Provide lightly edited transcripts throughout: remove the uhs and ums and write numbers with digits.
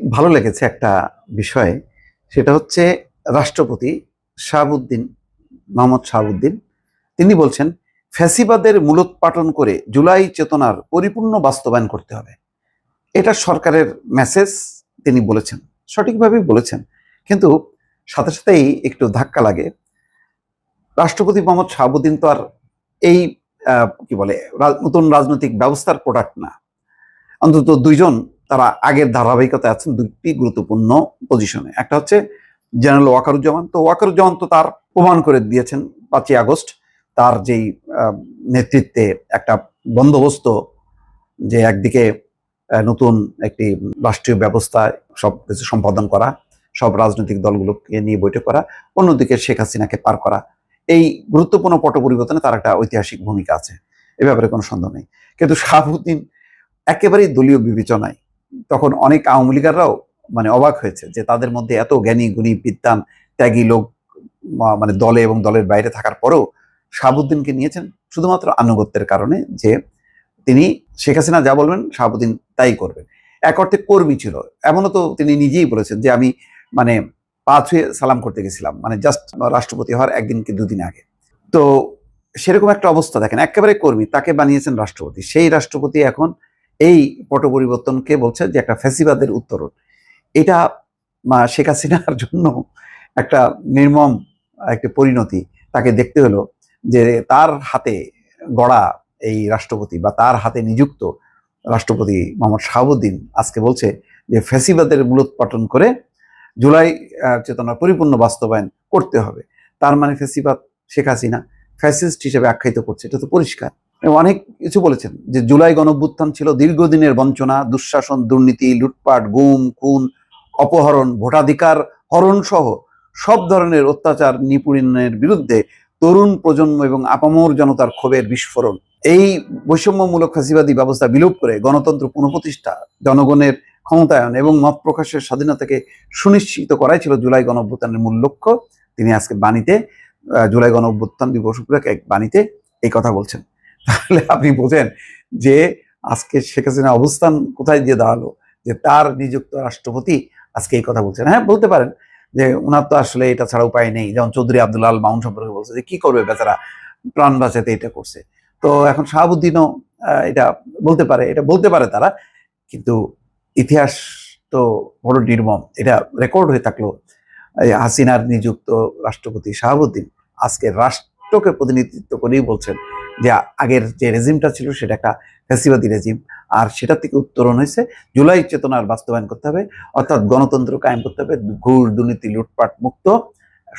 ভালো লেগেছে একটা বিষয়, সেটা হচ্ছে রাষ্ট্রপতি শাহাবুদ্দিন, মোহাম্মদ শাহাবুদ্দিন, তিনি বলছেন ফ্যাসিবাদের মূলোৎপাটন করে জুলাই চেতনার পরিপূর্ণ বাস্তবায়ন করতে হবে। এটা সরকারের মেসেজ, তিনি বলেছেন, সঠিকভাবেই বলেছেন। কিন্তু সাথে সাথেই একটু ধাক্কা লাগে। রাষ্ট্রপতি মোহাম্মদ শাহাবুদ্দিন তো আর এই কি বলে নতুন রাজনৈতিক ব্যবস্থার প্রোডাক্ট না। অন্তত দুইজন তারা আগের ধারাবাহিকতায় আছেন দুটি গুরুত্বপূর্ণ পজিশনে। একটা হচ্ছে জেনারেল ওয়াকারুজ্জামান। তো ওয়াকারুজ্জামান তো তার প্রমাণ করে দিয়েছেন 5ই আগস্ট তার যেই নেতৃত্বে একটা বন্দোবস্ত, যে একদিকে নতুন একটি রাষ্ট্রীয় ব্যবস্থায় সব কিছু সম্পাদন করা, সব রাজনৈতিক দলগুলোকে নিয়ে বৈঠক করা, অন্যদিকে শেখ হাসিনাকে পার করা, এই গুরুত্বপূর্ণ পট পরিবর্তনে তার একটা ঐতিহাসিক ভূমিকা আছে, এ ব্যাপারে কোনো সন্দেহ নেই। কিন্তু শাহাবুদ্দিন একেবারেই দলীয় বিবেচনায়, তখন অনেক আওয়ামী লীগাররাও মানে অবাক হয়েছে যে তাদের মধ্যে এত জ্ঞানী গুণী বিদ্বান ত্যাগী লোক মানে দলে এবং দলের বাইরে থাকার পরেও শাহাবুদ্দিনকে নিয়েছেন শুধুমাত্র আনুগত্যের কারণে, যে তিনি শেখ হাসিনা যা বলবেন শাহাবুদ্দিন তাই করবেন। এক অর্থে কর্মী ছিল। এমনও তো তিনি নিজেই বলেছেন যে আমি মানে পা ছুঁয়ে সালাম করতে গেছিলাম, মানে জাস্ট রাষ্ট্রপতি হওয়ার একদিন কি দুদিন আগে। তো সেরকম একটা অবস্থা, দেখেন একেবারে কর্মী, তাকে বানিয়েছেন রাষ্ট্রপতি। সেই রাষ্ট্রপতি এখন এই পট পরিবর্তনকে বলছে যে একটা ফ্যাসিবাদের উত্তরণ। এটা শেখ হাসিনার জন্য একটা নির্মম একটা পরিণতি। তাকে দেখতে হলো যে তার হাতে গড়া এই রাষ্ট্রপতি বা তার হাতে নিযুক্ত রাষ্ট্রপতি মোহাম্মদ শাহাবুদ্দিন আজকে বলছে যে ফ্যাসিবাদের মূলোৎপাটন করে জুলাই চেতনার পরিপূর্ণ বাস্তবায়ন করতে হবে। তার মানে ফ্যাসিবাদ শেখ হাসিনা ফ্যাসিস্ট হিসেবে আখ্যায়িত করছে, এটা তো পরিষ্কার। অনেক কিছু বলেছেন যে জুলাই গণঅভ্যুত্থান ছিল দীর্ঘদিনের বঞ্চনা, দুঃশাসন, দুর্নীতি, লুটপাট, গুম খুন, অপহরণ, ভোটাধিকার হরণ সহ সব ধরনের অত্যাচার নিপীড়নের বিরুদ্ধে তরুণ প্রজন্ম এবং আপামর জনতার ক্ষোভের বিস্ফোরণ। এই বৈষম্যমূলক ফ্যাসিবাদী ব্যবস্থা বিলোপ করে গণতন্ত্র পুনঃপ্রতিষ্ঠা, জনগণের ক্ষমতায়ন এবং মত প্রকাশের স্বাধীনতাকে সুনিশ্চিত করাই ছিল জুলাই গণঅভ্যুত্থানের মূল লক্ষ্য। তিনি আজকে বাণীতে জুলাই গণঅভ্যুত্থান দিবস উপলক্ষে এক বাণীতে এই কথা বলছেন। তাহলে আপনি বোঝেন যে আজকে শেখ হাসিনা অবস্থান কোথায় দিয়ে দাঁড়ালো, যে তার নিযুক্ত রাষ্ট্রপতি আজকে এই কথা বলছেন। হ্যাঁ, বলতে পারেন যে ওনার তো আসলে এটা ছাড়া উপায় নেই, যেমন চৌধুরী আব্দুল আল মামুন সম্পর্কে বলছে যে কি করবে বেচারা, প্রাণ বাঁচাতে এটা করছে। তো এখন শাহাবুদ্দিনও এটা বলতে পারে, এটা বলতে পারে তারা, কিন্তু ইতিহাস তো বড় নির্মম। এটা রেকর্ড হয়ে থাকলো হাসিনার নিযুক্ত রাষ্ট্রপতি শাহাবুদ্দিন আজকে রাষ্ট্রকে প্রতিনিধিত্ব করেই বলছেন যে আগের যে রেজিমটা ছিল সেটা একটা ফ্যাসিবাদী রেজিম, আর সেটা থেকে উত্তরণ হয়েছে জুলাই চেতনার বাস্তবায়ন করতে হবে, অর্থাৎ গণতন্ত্র কায়েম করতে হবে, ঘুষ দুর্নীতি লুটপাট মুক্ত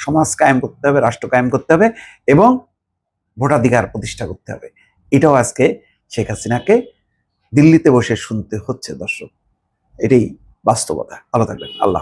সমাজ কায়েম করতে হবে, রাষ্ট্র কায়েম করতে হবে এবং ভোটাধিকার প্রতিষ্ঠা করতে হবে। এটাও আজকে শেখ হাসিনাকে দিল্লিতে বসে শুনতে হচ্ছে। দর্শক, এটাই বাস্তবতা। ভালো থাকবেন। আল্লাহ।